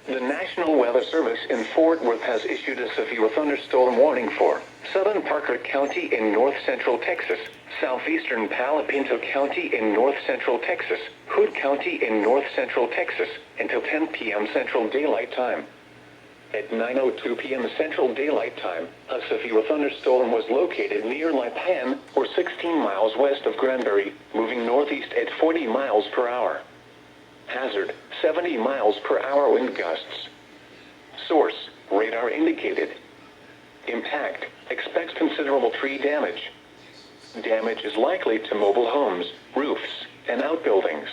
The National Weather Service in Fort Worth has issued a severe thunderstorm warning for southern Parker County in north-central Texas, southeastern Palo Pinto County in north-central Texas, Hood County in north-central Texas, until 10 p.m. Central Daylight Time. At 9:02 p.m. Central Daylight Time, a severe thunderstorm was located near Lipan, or 16 miles west of Granbury, moving northeast at 40 miles per hour. Hazard, 70 miles per hour wind gusts. Source, radar indicated. Impact, expects considerable tree damage. Damage is likely to mobile homes, roofs, and outbuildings.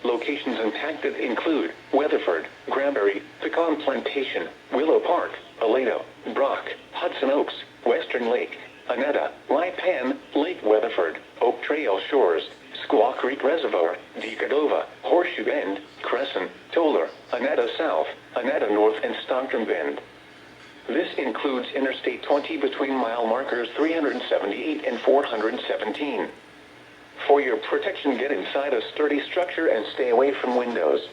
Locations impacted include Weatherford, Granbury, Pecan Plantation, Willow Park, Aledo, Brock, Hudson Oaks, Western Lake, Anetta, Lipan, Lake Weatherford, Oak Trail Shores, Squaw Creek Reservoir, Decadova, Horseshoe Bend, Crescent, Toller, Anetta South, Anetta North, and Stockton Bend. This includes Interstate 20 between mile markers 378 and 417. For your protection, get inside a sturdy structure and stay away from windows.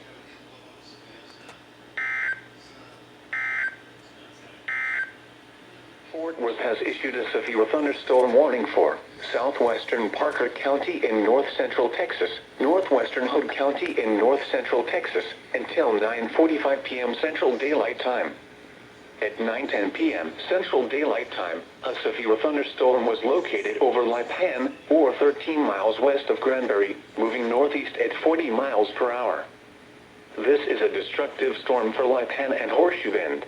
Fort Worth has issued a severe thunderstorm warning for southwestern Parker County in north-central Texas, northwestern Hood County in north-central Texas, until 9:45 p.m. Central Daylight Time. At 9:10 p.m. Central Daylight Time, a severe thunderstorm was located over Lipan, or 13 miles west of Granbury, moving northeast at 40 miles per hour. This is a destructive storm for Lipan and Horseshoe Bend.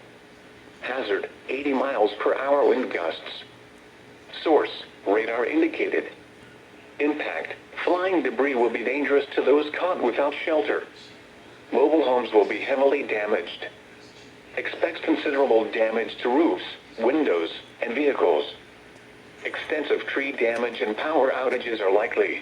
Hazard, 80 miles per hour wind gusts. Source, radar indicated. Impact, flying debris will be dangerous to those caught without shelter. Mobile homes will be heavily damaged. Expect considerable damage to roofs, windows, and vehicles. Extensive tree damage and power outages are likely.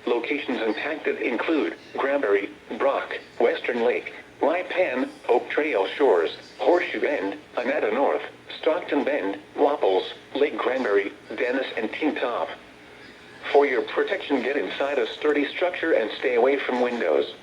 Locations impacted include Granbury, Brock, Western Lake, Lipan, Oak Trail Shores, Horseshoe Bend, Anetta North, Stockton Bend, Wapples, Lake Granbury, Dennis, and Tin Top. For your protection, get inside a sturdy structure and stay away from windows.